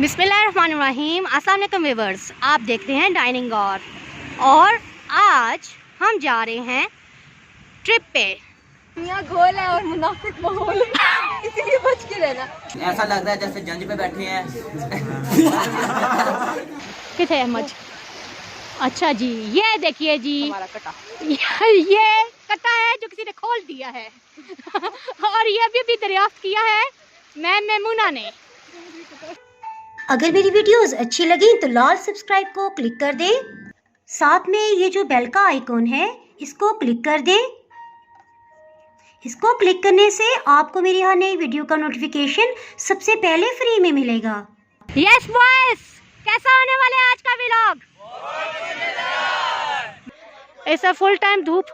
बिस्मिल्लाहिर्रहमानिर्रहीम। अस्सलाम वालेकुम व्यूअर्स, आप देख रहे हैं डाइनिंग और आज हम जा रहे हैं ट्रिप पे। यहाँ घोल है और मुनाफिक माहौल इसलिए बच के रहना। ऐसा लग रहा है जैसे जंज पे बैठे हैं। किथे अहमद? अच्छा जी, ये देखिए जी हमारा कटा। ये कटा है जो किसी ने खोल दिया है और ये भी दरियाफ्त किया है मैम मेमूना ने। अगर मेरी वीडियोस अच्छी लगी तो लाल सब्सक्राइब को क्लिक कर दें। साथ में ये जो बेल का आइकॉन है इसको क्लिक कर दें। इसको क्लिक करने से आपको मेरी हर नई वीडियो का नोटिफिकेशन सबसे पहले फ्री में मिलेगा। यस बॉयज, कैसा होने वाला है आज का व्लॉग? ऐसा फुल टाइम धूप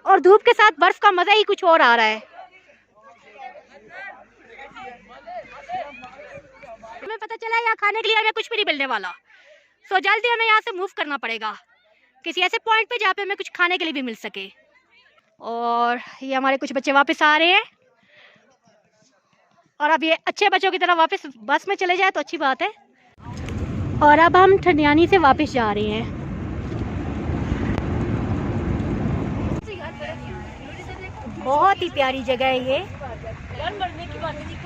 और धूप के साथ बर्फ का मजा ही कुछ और आ रहा है। हमें पता चला यहाँ खाने के लिए हमें कुछ भी नहीं मिलने वाला, सो जल्दी हमें यहाँ से मूव करना पड़ेगा किसी ऐसे पॉइंट पे जहाँ पे हमें कुछ खाने के लिए भी मिल सके। और ये हमारे कुछ बच्चे वापस आ रहे हैं और अब ये अच्छे बच्चों की तरह वापस बस में चले जाए तो अच्छी बात है। और अब हम ठंडियानी से वापस जा रहे हैं। बहुत ही प्यारी जगह है ये। मरने की बात नहीं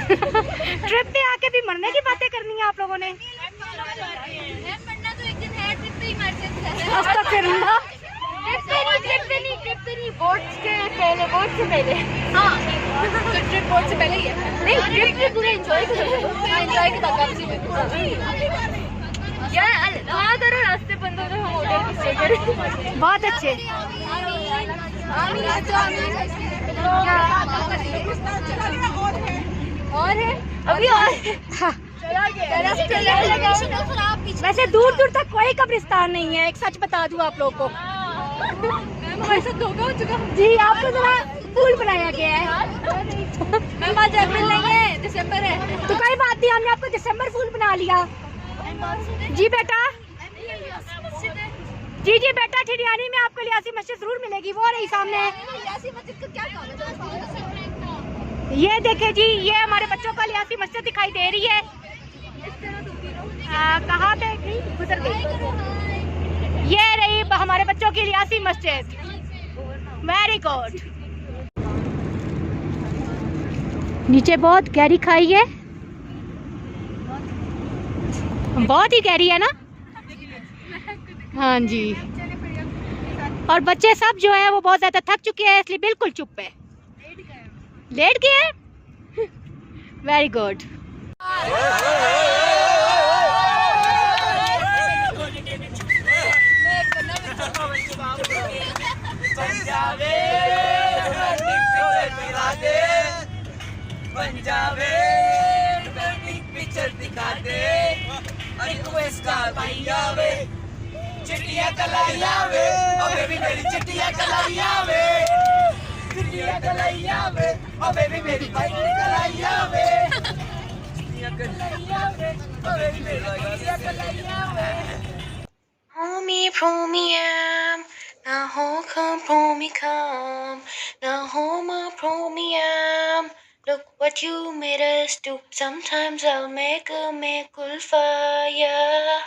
ट्रिप पे आके भी मरने की बातें करनी है आप लोगों ने। मरना तो एक दिन है, ट्रिप पे ही मर सकते हैं। अस्तगफिरुल्लाह। ट्रिप पे नहीं, बोट से पहले। हाँ, तो ट्रिप बोट से पहले ही है। नहीं, ट्रिप पे पूरा एंजॉय के बाद वापसी में। यार वहाँ करो, रास्ते बंद हो रहे, हम होटल की स्टे करें। बहुत अच्छे। और है अभी और हाँ। चला वैसे दूर दूर तक कोई कब्रिस्तान नहीं है, एक सच बता दूं आप लोगों को। हमारे साथ धोखा हो चुका जी, आपको जरा फूल बनाया गया है। मैम। आज अप्रैल नहीं है, दिसंबर है। तो कोई बात नहीं, हमने आपको दिसंबर फूल बना लिया। जी बेटा, जी बेटा, ठिडियानी में आपको लियासी मस्जिद जरूर मिलेगी, वो रही सामने। ये देखे जी, ये हमारे बच्चों को लियासी मस्जिद दिखाई दे रही है। कहाँ पे गुजर गई? ये रही हमारे बच्चों की लियासी मस्जिद। Very good. नीचे बहुत गहरी खाई है, बहुत ही गहरी है ना? हाँ जी। और बच्चे सब जो है वो बहुत ज्यादा थक चुके हैं, इसलिए बिल्कुल चुप है। लेट गए? Very good. चिट्टियां कलाइयां वे, ओ बेबी मेरी चिट्टियां कलाइयां वे, चिट्टियां कलाइयां वे, ओ बेबी मेरी बाइक कलाइयां वे, चिट्टियां कलाइयां वे, ओ बेबी मेरी चिट्टियां कलाइयां वे। Homie, promiam, na hokam promikam, na homa promiam. Look what you made us do. Sometimes I'll make fire.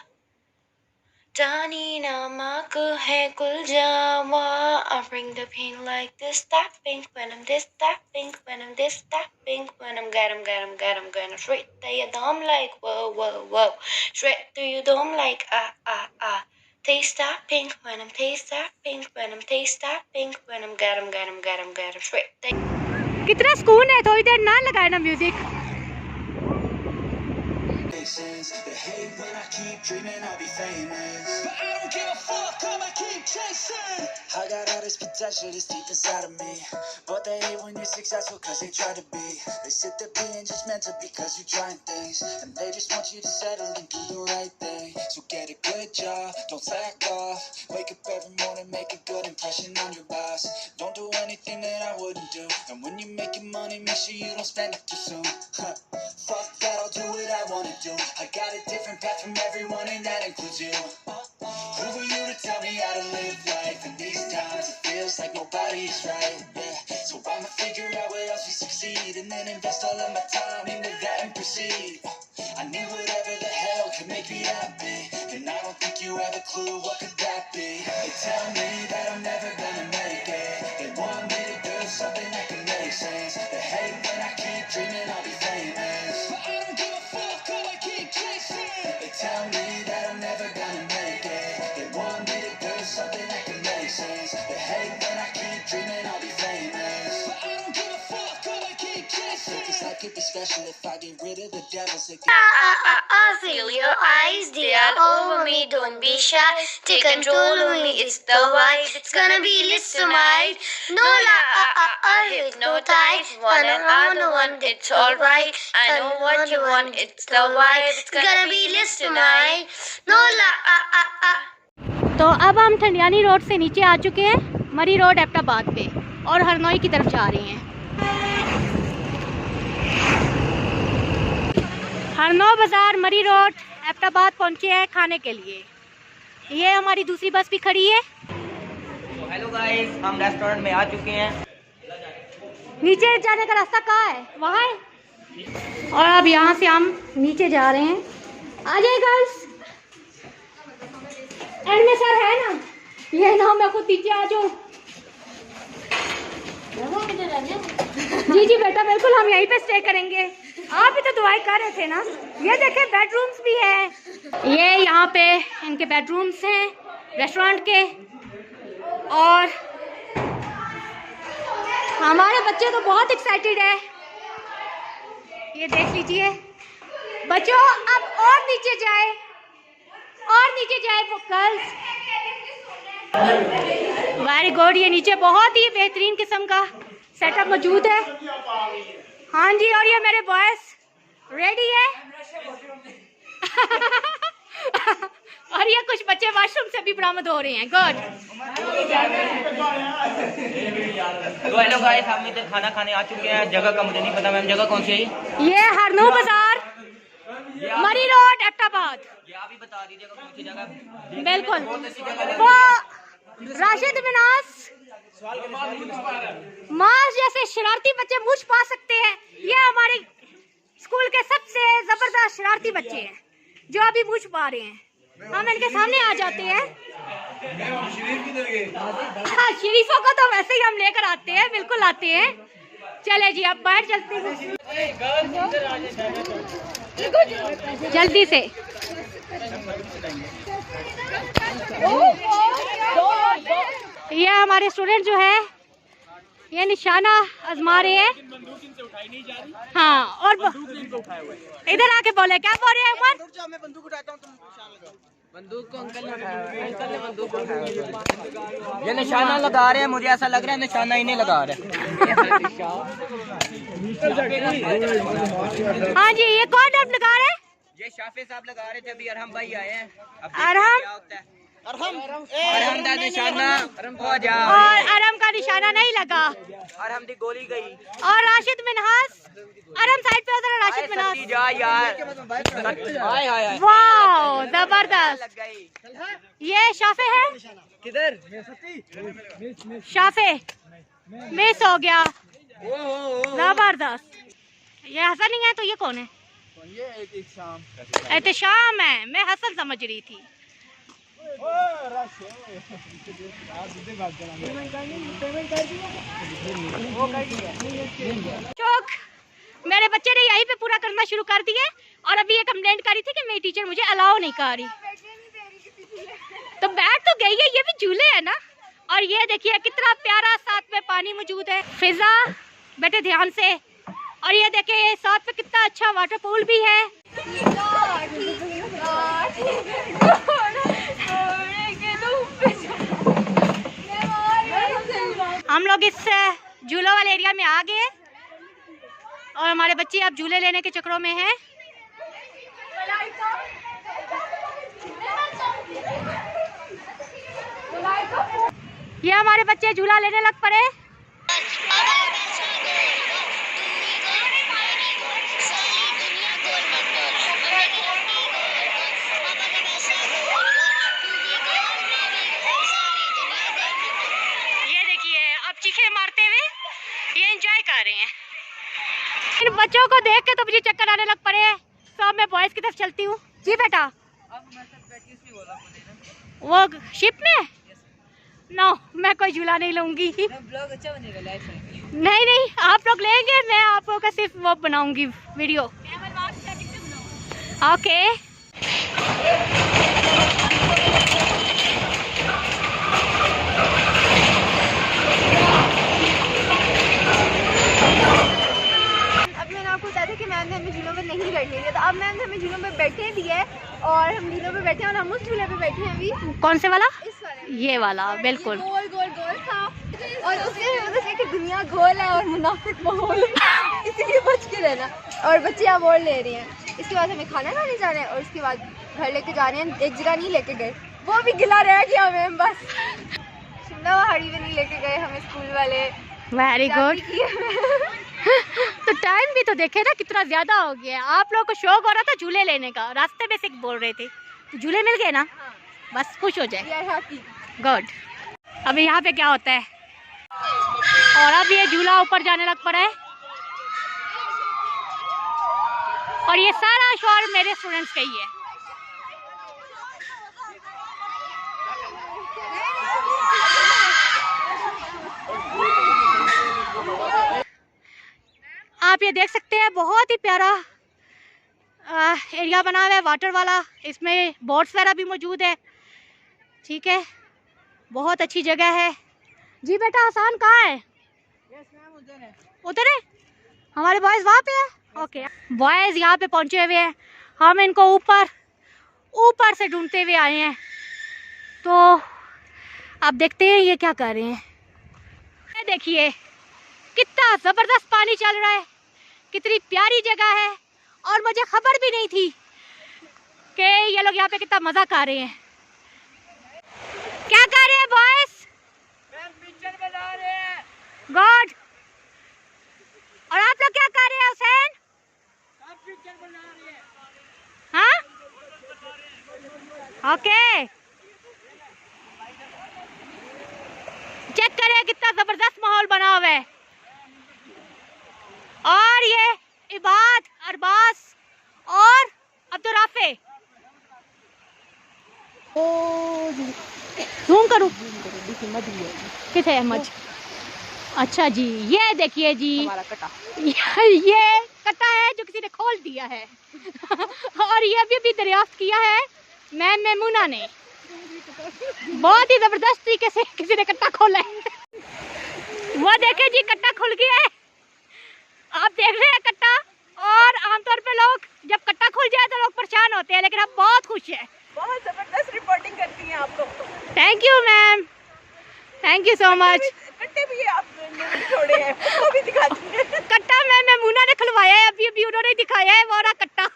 Dani namak hai kul jawa. I bring the pain like this, that pink when I'm this, that pink when I'm this, that pink when I'm got 'em, gonna straight to your dome like whoa. Straight to your dome like ah. Taste that pink when I'm taste that pink when I'm taste that pink when I'm got 'em, straight to कितना सुकून है, थोड़ी देर ना लगाए ना music. They hate when I keep dreaming I'll be famous, but I don't give a fuck, I'ma keep chasing. I got all this potential that's deep inside of me, but they hate when you're successful cause they try to be. They sit there being judgmental because you're trying things, and they just want you to settle and do the right thing. So get a good job, don't slack off, wake up every morning, make a good impression on your boss. Don't do anything that I wouldn't do, and when you're making money, make sure you don't spend it too soon. Fuck that, I'll do what I wanna do. I got a different path from everyone and that includes you. Who are you to tell me how to live life? In these times it feels like nobody's right, yeah. So I'ma figure out what else we succeed, and then invest all of my time into that and proceed. I need what to make me happy, and I don't think you have a clue what could that be. They tell me that I'm never gonna make it. They want me to do something that can make sense. They hate when I keep dreaming I'll be famous, but I don't give a fuck, all I keep chasing. They tell me that I'm never gonna make it. They want me to do something that can make sense. They hate when I keep dreaming I'll be famous, but I don't give a fuck, all I keep chasing. Cause life could be special if I get rid of the devils that Feel your eyes, they are over me, don't be shy. Take control of me, it's the vibe. It's gonna be listomite. No lie, hypnotize. One and on one, it's alright. I know what you want, it's the vibe. It's gonna be listomite. No lie. तो अब हम Thandiani road से नीचे आ चुके हैं, मरी road Abbottabad पे, और हरनोई की तरफ जा रहे हैं। हरनौ बाज़ार, मरी रोड, एबटाबाद पहुंचे हैं खाने के लिए। ये हमारी दूसरी बस भी खड़ी है। हेलो गाइस, हम रेस्टोरेंट में आ चुके हैं। नीचे जाने का रास्ता कहाँ है? वहाँ है। और अब यहाँ से हम नीचे जा रहे हैं। आ जाए गर्ल्स, एंड में सर है ना, ये ना मैं खुद नीचे आ जाऊँ। जी जी बेटा, बिल्कुल हम यहीं पे स्टे करेंगे। आप भी तो दुआएं कर रहे थे ना। ये देखें, बेडरूम्स भी हैं। ये यहाँ पे इनके बेडरूम्स हैं रेस्टोरेंट के। और हमारे बच्चे तो बहुत एक्साइटेड है। ये देख लीजिए बच्चों, अब और नीचे जाए, और नीचे जाए वो गर्ल्स। Very good. ये नीचे बहुत ही बेहतरीन किस्म का सेटअप मौजूद है। हाँ जी, और ये मेरे बॉयज रेडी है। और ये कुछ बच्चे वॉशरूम से भी बरामद हो रहे हैं। गुड। तो हेलो गाइस, हम इधर खाना खाने आ चुके हैं। जगह का मुझे नहीं पता मैम, जगह कौन सी है? ये हरनौ बाजार, मरी रोड, एबटाबाद। ये आप ही बता दीजिएगा कौन सी जगह। बिल्कुल, वो राशिद मिनास मास जैसे शरारती बच्चे मुझ पा सकते हैं। ये हमारे स्कूल के सबसे जबरदस्त शरारती बच्चे हैं जो अभी मुझ पा रहे हैं। हम इनके सामने आ जाते हैं। हाँ, शरीफों को तो वैसे ही हम लेकर आते हैं, बिल्कुल आते हैं। चले जी, अब बाहर चलते हैं जल्दी से। ये हमारे स्टूडेंट जो है ये निशाना आजमा रहे हैं। हाँ, और इधर आके बोले, क्या बोल रहे हैं उमर? मैं बंदूक उठाता हूं, तुम निशान लगाओ। बंदूक को अंकल ने उठाया, अंकल ने बंदूक को उठाया। ये निशाना लगा रहे हैं, मुझे ऐसा लग रहा है निशाना इन्हें लगा रहे हैं। हाँ जी, ये कौन अब लगा रहे हैं? ये शाफे साहब लगा रहे थे, अभी अरहम भाई आए हैं। अरहम का निशाना हो जा, और अरहम का निशाना नहीं लगा। अरहम दी गोली गई। और राशिद मिनहास, अरहम साइड पे उधर राशिद मिनहास। जा यार, हाय हाय, वाह जबरदस्त। लग गई। ये शाफे है, किधर? शाफे मिस हो गया। जबरदस्त। ये हसन नहीं है तो ये कौन है? ये एहतशाम है, मैं हसन समझ रही थी। चौक मेरे बच्चे ने यहीं पे पूरा करना शुरू कर दिया। और अभी ये कंप्लेंट कर रही थी कि मेरी टीचर मुझे अलाउ नहीं कर रही। तो बैठ तो गई है, ये भी झूले है ना। और ये देखिए कितना प्यारा साथ में पानी मौजूद है। फिजा बेटे ध्यान से। और ये देखिए साथ में कितना अच्छा वाटर पूल भी है। हम लोग इस झूलों वाले एरिया में आ गए और हमारे बच्चे अब झूले लेने के चक्रों में हैं। ये हमारे बच्चे झूला लेने लग पड़े। ये देखिए अब चीखे मारते हुए ये एंजॉय कर रहे हैं। इन बच्चों को देख के तो मुझे चक्कर आने लग पड़े हैं। तो अब मैं बॉयज की तरफ चलती हूँ। जी बेटा। वो शिप में? नो, मैं कोई झूला नहीं लूंगी। ब्लॉग अच्छा बनेगा, लाइफ नहीं नहीं, आप लोग लेंगे, मैं आप लोगों का सिर्फ वो बनाऊंगी वीडियो। ओके। आपको बता दें कि मैम ने हमें झूलों पे नहीं बैठने दिया, तो अब मैम ने हमें झूलों पे बैठने दिया है और हम झूलों पे बैठे हैं और हम उस झूले पे बैठे हैं अभी। कौन से वाला? इस वाले, ये वाला, बिल्कुल। गोल गोल गोल था और उसके मतलब है कि दुनिया गोल है और मुनाफिक माहौल है, इसलिए बच के रहना। और बच्चे अब और ले रहे हैं। इसके बाद हमें खाना खाने जाना है और उसके बाद घर लेके जा रहे हैं। एक जगह नहीं लेके गए, वो भी गिला रह गया हमें, बस शिमला पहाड़ी में नहीं लेके गए हमें स्कूल वाले। Very good. तो टाइम भी तो देखे ना कितना ज्यादा हो गया है। आप लोगों को शौक हो रहा था झूले लेने का, रास्ते में से बोल रहे थे, तो झूले मिल गए ना, बस खुश हो जाए। गुड। अभी यहाँ पे क्या होता है? और अब ये झूला ऊपर जाने लग पड़ा है और ये सारा शोर मेरे स्टूडेंट्स का ही है। आप ये देख सकते हैं, बहुत ही प्यारा एरिया बना हुआ है वाटर वाला। इसमें बोट्स वगैरह भी मौजूद है। ठीक है, बहुत अच्छी जगह है। जी बेटा, आसान कहाँ है? उधर है, हमारे बॉयज वहाँ पे है। ओके, बॉयज यहाँ पे पहुँचे हुए हैं, हम इनको ऊपर से ढूंढते हुए आए हैं। तो आप देखते हैं ये क्या कर रहे हैं। देखिए कितना जबरदस्त पानी चल रहा है, कितनी प्यारी जगह है। और मुझे खबर भी नहीं थी कि ये लोग यहाँ पे कितना मजा कर रहे हैं। क्या कर रहे हैं बॉयज? पिक्चर बना रहे हैं। गॉड। और आप लोग क्या कर रहे हैं हुसैन? पिक्चर बना रहे हैं। हाँ, ओके। चेक करें कितना जबरदस्त माहौल बना हुआ है। और ये इबाद, अरबाज और अब्दुर्राफे, जूम करूं किथे मज। अच्छा जी, ये देखिए जी, ये कट्टा है जो किसी ने खोल दिया है और ये भी दरियाफ्त किया है मैम मेमूना ने। बहुत ही जबरदस्त तरीके से किसी ने कट्टा खोला है। वो देखे जी, कट्टा खुल गया है। आप देख रहे हैं कट्टा। और आमतौर पे लोग जब कट्टा खुल जाए तो लोग परेशान होते हैं, लेकिन आप बहुत खुश हैं। बहुत जबरदस्त रिपोर्टिंग करती हैं आप लोग। Thank you ma'am, thank you so much. कट्टे भी आप छोड़े हैं, वो भी दिखाती हैं। कट्टा मैम मेमूना ने खुलवाया है, अभी उन्होंने दिखाया है वो रहा कट्टा।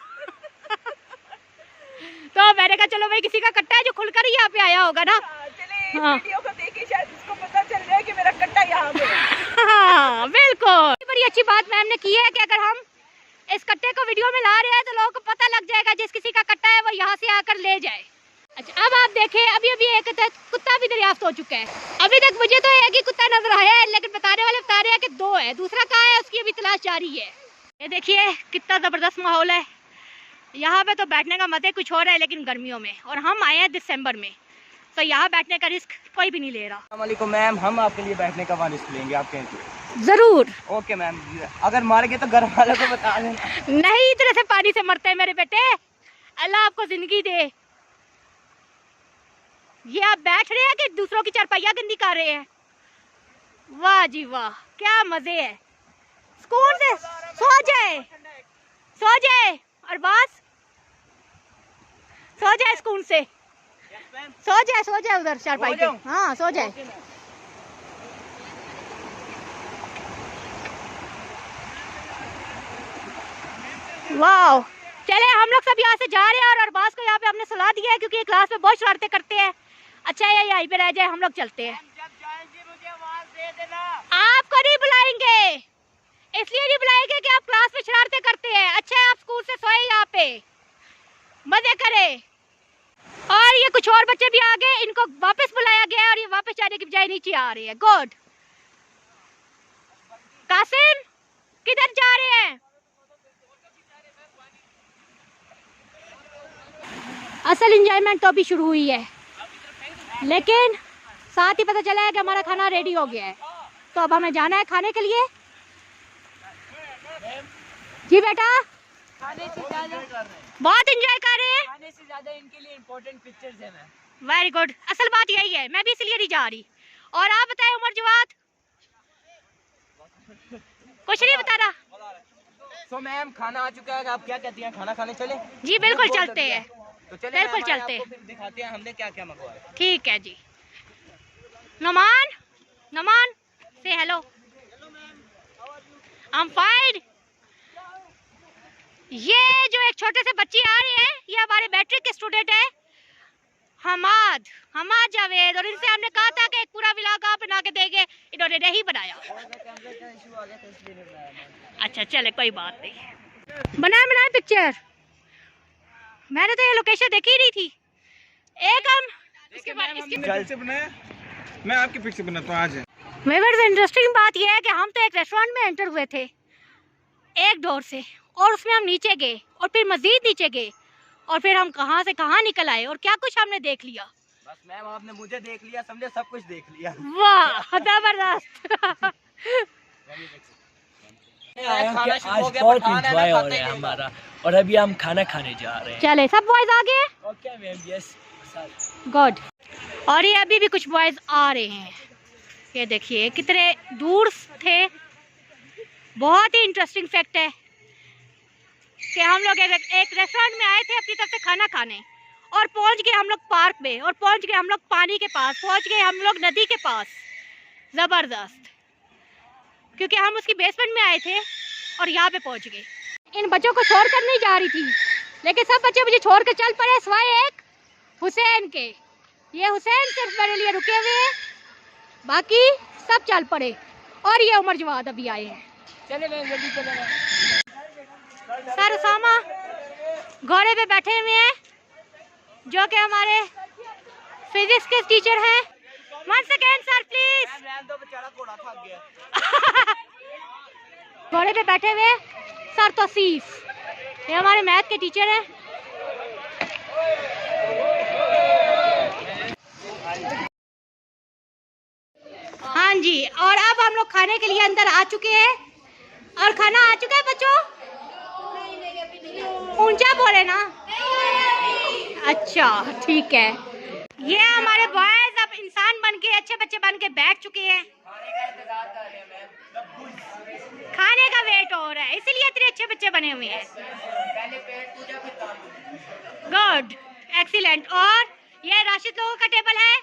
तो मैंने कहा चलो भाई, किसी का कट्टा है जो खुलकर ही यहाँ पे आया होगा ना। चलिए, वीडियो को देख के शायद उसको पता चल जाए कि मेरा कट्टा यहाँ पे है। हाँ बिल्कुल, बड़ी अच्छी बात मैम ने की है कि अगर हम इस कट्टे को वीडियो में ला रहे हैं तो लोगों को पता लग जाएगा, जिस किसी का कट्टा है वो यहाँ से आकर ले जाए। अच्छा, अब आप देखें, अभी एक कुत्ता भी दरियाफ्त हो चुका है। अभी तक मुझे तो एक ही कुत्ता नजर आया है, लेकिन बताने वाले बता रहे हैं कि 2 है, दूसरा कहाँ है उसकी अभी तलाश जारी है। ये देखिए कितना जबरदस्त माहौल है यहाँ पे। तो बैठने का मजा कुछ और है, लेकिन गर्मियों में, और हम आए हैं दिसंबर में, तो यहाँ बैठने का रिस्क कोई भी नहीं ले रहा। अस्सलाम वालेकुम मैम, हम आपके लिए बैठने का वहाँ रिस्क लेंगे, आप कहें जरूर। ओके मैम, अगर मार गए तो घर वालों को बता देना। नहीं, इतने से पानी से मरते हैं मेरे बेटे, अल्लाह आपको जिंदगी दे। ये आप बैठ रहे हैं कि दूसरों की चारपाइयाँ गंदी कर रहे हैं? वाह जी वाह, क्या मजे है। स्कूल से सो जाए अरबाज, सो जाए स्कूल से, सो जाए उधर चारपाई पे। हाँ, सो जाए। वाह, चले हम लोग सब यहाँ से जा रहे हैं और अरबाज को यहाँ पे हमने सलाह दिया है, क्योंकि क्लास में बहुत शरारतें करते हैं। अच्छा है यहीं पे रह जाए, हम लोग चलते हैं। जब जाएंगे मुझे आवाज दे देना। आपको नहीं बुलाएंगे, इसलिए नहीं बुलाएंगे कि आप क्लास में शरारतें करते हैं। अच्छा है आप स्कूल से सोए यहाँ पे, मजे करे। और ये कुछ और बच्चे भी आ गए, इनको वापस बुलाया गया और ये वापस जाने की बजाय नीचे आ रहे हैं। गुड। कासिम किधर जा रहे हैं? असल इंजॉयमेंट तो अभी शुरू हुई है, लेकिन साथ ही पता चला है कि हमारा खाना रेडी हो गया है, तो अब हमें जाना है खाने के लिए। जी बेटा, खाने से ज्यादा बहुत एंजॉय कर रहे हैं। खाने से ज्यादा इनके लिए इम्पोर्टेंट पिक्चर्स है मैम। वेरी गुड, असल बात यही है, मैं भी इसलिए नहीं जा रही। और आप बताएं उमर जवाद, कुछ नहीं बता रहा। तो मैम खाना आ चुका है, आप क्या कहती हैं, खाना खाने चले? जी बिल्कुल चलते हैं, तो चले बिल्कुल मैम, चलते आपको हैं। फिर दिखाते हैं हमने क्या क्या मंगवाया। ठीक है जी। नमान, नमान से हेलो। I am fine. ये जो एक छोटे से बच्चे आ रहे हैं, ये हमारे मैट्रिक के स्टूडेंट है, हमाद जावेद, और इनसे हमने कहा था कि एक पूरा व्लॉग आप बना के देंगे, इन्होंने नहीं बनाया। अच्छा चले, कोई बात नहीं, बनाए पिक्चर। मैंने तो ये लोकेशन देखी ही नहीं थी। एक हम इसके बाद मैं आपकी पिक्चर बनाता हूँ आज। इंटरेस्टिंग बात यह है कि हम तो एक रेस्टोरेंट में एंटर हुए थे एक डोर से, और उसमें हम नीचे गए और फिर मजीद नीचे गए, और फिर हम कहां से कहां निकल आए और क्या कुछ हमने देख लिया। बस मैम आपने मुझे देख लिया, समझे, सब कुछ देख लिया। वाह जबरदस्त। आज बहुत इंजॉय हो रहा है हमारा, और अभी हम खाना खाने जा रहे हैं। चले सब बॉयज आ गए। Okay ma'am, yes good. और ये अभी भी कुछ बॉयज आ रहे हैं, ये देखिए कितने दूर थे। बहुत ही इंटरेस्टिंग फैक्ट है कि हम लोग एक रेस्टोरेंट में आए थे अपनी तरफ से खाना खाने, और पहुंच गए हम लोग पार्क में, और पहुंच गए हम लोग पानी के पास, पहुंच गए हम लोग नदी के पास। ज़बरदस्त, क्योंकि हम उसकी बेसमेंट में आए थे और यहाँ पे पहुंच गए। इन बच्चों को छोड़ कर नहीं जा रही थी, लेकिन सब बच्चे मुझे छोड़ कर चल पड़े सिवाय एक हुसैन के। ये हुसैन सिर्फ मेरे लिए रुके हुए हैं, बाकी सब चल पड़े। और ये उमर जवाद अभी आए हैं। चले मैम, जल्दी चले मैम। सर उसामा घोड़े पे बैठे हुए हैं, जो कि हमारे फिजिक्स के टीचर हैं। 1 सेकेंड सर प्लीज। मैम तो बेचारा घोड़ा थक गया। घोड़े पे बैठे हुए सर तौसीफ, ये हमारे मैथ के टीचर हैं। हाँ जी, और अब हम लोग खाने के लिए अंदर आ चुके हैं, और खाना आ चुका है बच्चों। ऊंचा बोले ना। अच्छा ठीक है। ये हमारे बॉयज अब इंसान बन के, अच्छे बच्चे बन के बैठ चुके हैं। खाने का वेट हो रहा है, इसीलिए इतने अच्छे बच्चे बने हुए हैं। Good, excellent. और ये राशिद लोगों का टेबल है,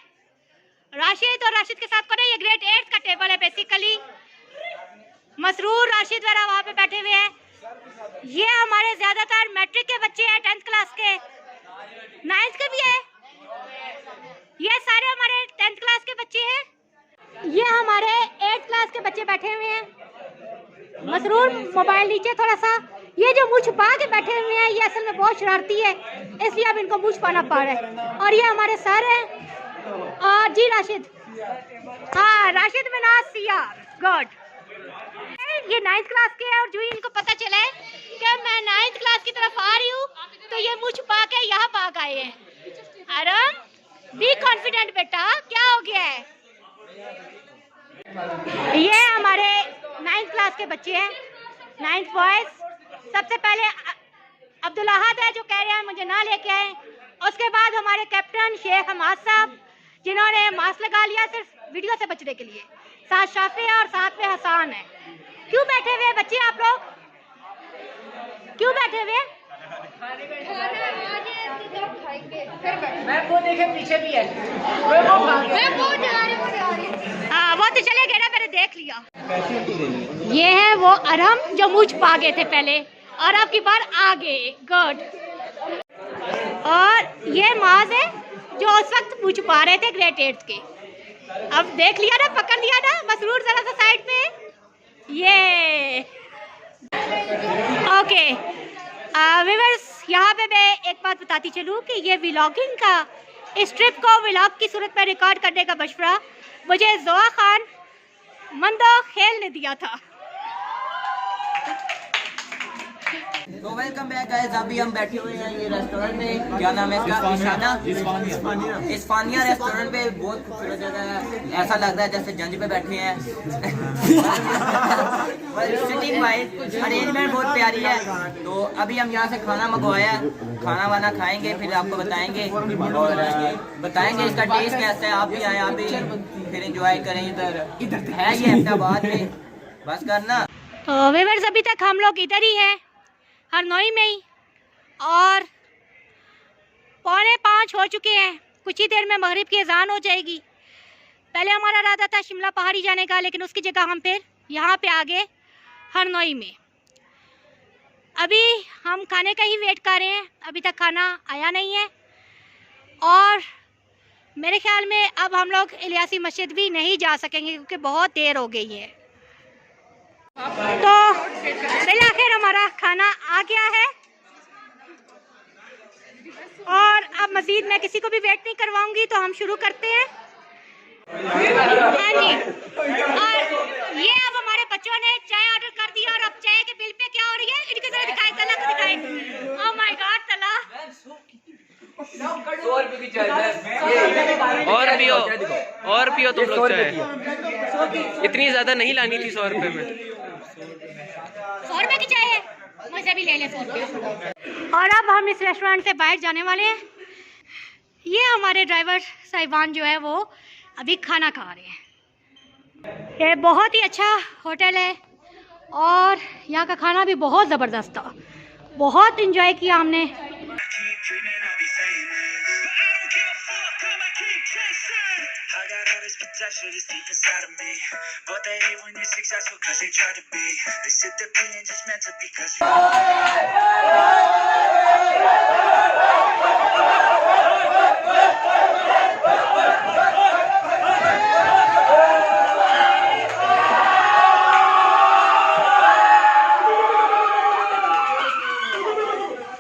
राशिद और राशिद के साथ को ना, ये ग्रेड 8 का टेबल है बेसिकली। मसरूर, राशिद वगैरह वहाँ पे बैठे हुए हैं। ये हमारे ज्यादातर मैट्रिक के बच्चे हैं, 10th क्लास के, 9th के भी है। ये सारे हमारे 10th क्लास के बच्चे हैं। ये हमारे 8th क्लास के बच्चे बैठे हुए हैं। मसरूर मोबाइल नीचे थोड़ा सा। ये जो मुंह छुपा के बैठे हुए हैं, ये असल में बहुत शरारती है, इसलिए अब इनको मुंह छुपाना पड़ रहा है। और ये हमारे सर हैं। और जी राशिद, हाँ राशिद मिनाज सियार, गुड। ये 9th क्लास के हैं, और जो ही इनको पता चला है कि मैं 9th क्लास की तरफ आ रही हूँ, तो ये मुंह छुपा के यहाँ भाग आए हैं। आराम, बी कॉन्फिडेंट बेटा, क्या हो गया है। ये हमारे 9th क्लास के बच्चे हैं, 9th बॉयज। सबसे पहले अब्दुल अहद है, जो कह रहे हैं मुझे ना लेके आए। उसके बाद हमारे कैप्टन शेख हमाद साहब, जिन्होंने मास्क लगा लिया सिर्फ वीडियो से बचने के लिए। साथ शाफी और साथ में हसान है। क्यों बैठे हुए बच्चे आप लोग, क्यों बैठे हुए? मैं वो देखे पीछे भी है। हाँ वो तो चले गए ना, मैंने देख लिया। ये है वो अरहम जो मुझ पा गए थे पहले, और अब की बार आ गए। गुड। और ये माज है जो उस वक्त मुझ पा रहे थे ग्रेड 8 के। अब देख लिया ना, पकड़ लिया ना। मसरूर जरा सा साइड पे। ये ओके व्यूअर्स, यहाँ पे मैं एक बात बताती चलूँ कि ये व्लॉगिंग का, इस ट्रिप को व्लॉग की सूरत में रिकॉर्ड करने का मशवरा मुझे ज़ोआ खान मंदो खेल ने दिया था। तो वेलकम बैक गाइस। अभी हम बैठे हुए हैं ये रेस्टोरेंट में, क्या नाम है इसका? इशाना इस्फानिया रेस्टोरेंट पे। बहुत खूबसूरत जगह है, ऐसा लगता है जैसे जंज पे बैठे हैं। सिटिंग वाइज अरेंजमेंट बहुत प्यारी है। तो अभी हम यहाँ से खाना मंगवाया है, खाना वाना खाएंगे, फिर आपको बताएंगे और बताएंगे इसका टेस्ट कैसा है। आप भी आए, आप भी फिर एंजॉय करें। इधर है ये अहमदाबाद में, बस करना। तो व्यूअर्स अभी तक हम लोग इधर ही हैं, हरनोई में ही, और 4:45 हो चुके हैं। कुछ ही देर में मगरिब की अजान हो जाएगी। पहले हमारा इरादा था शिमला पहाड़ी जाने का, लेकिन उसकी जगह हम फिर यहाँ पे आ गए हरनोई में। अभी हम खाने का ही वेट कर रहे हैं, अभी तक खाना आया नहीं है। और मेरे ख्याल में अब हम लोग इलियासी मस्जिद भी नहीं जा सकेंगे क्योंकि बहुत देर हो गई है। तो बिलाखिर हमारा खाना आ गया है और अब मज़ीद मैं किसी को भी वेट नहीं करवाऊंगी, तो हम शुरू करते हैं। हाँ जी, और ये अब हमारे बच्चों ने चाय ऑर्डर कर दिया और अब चाय के बिल पे क्या हो रही है इनके जरा दिखाएं, तला को दिखाएं। ओह माय गॉड, तला 100 रुपए की चाय। और पियो तुम लोग चाय। इतनी ज्यादा नहीं लानी थी 100 रुपए में। 100 रुपए की चाय है, मुझे भी ले ले 100 रुपए। और अब हम इस रेस्टोरेंट से बाहर जाने वाले हैं। ये हमारे ड्राइवर साहिबान जो है वो अभी खाना खा रहे हैं। ये बहुत ही अच्छा होटल है और यहाँ का खाना भी बहुत ज़बरदस्त था, बहुत इंजॉय किया हमने। I got all this potential just deep inside of me, but they hate when you're successful cause they try to be. They sit there being judgmental because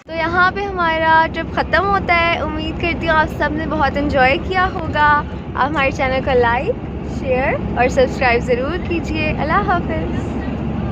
तो यहाँ पे हमारा ट्रिप ख़त्म होता है। उम्मीद करती हूँ आप सब ने बहुत एंजॉय किया होगा। आप हमारे चैनल को लाइक, शेयर और सब्सक्राइब ज़रूर कीजिए। अल्लाह हाफ़िज़।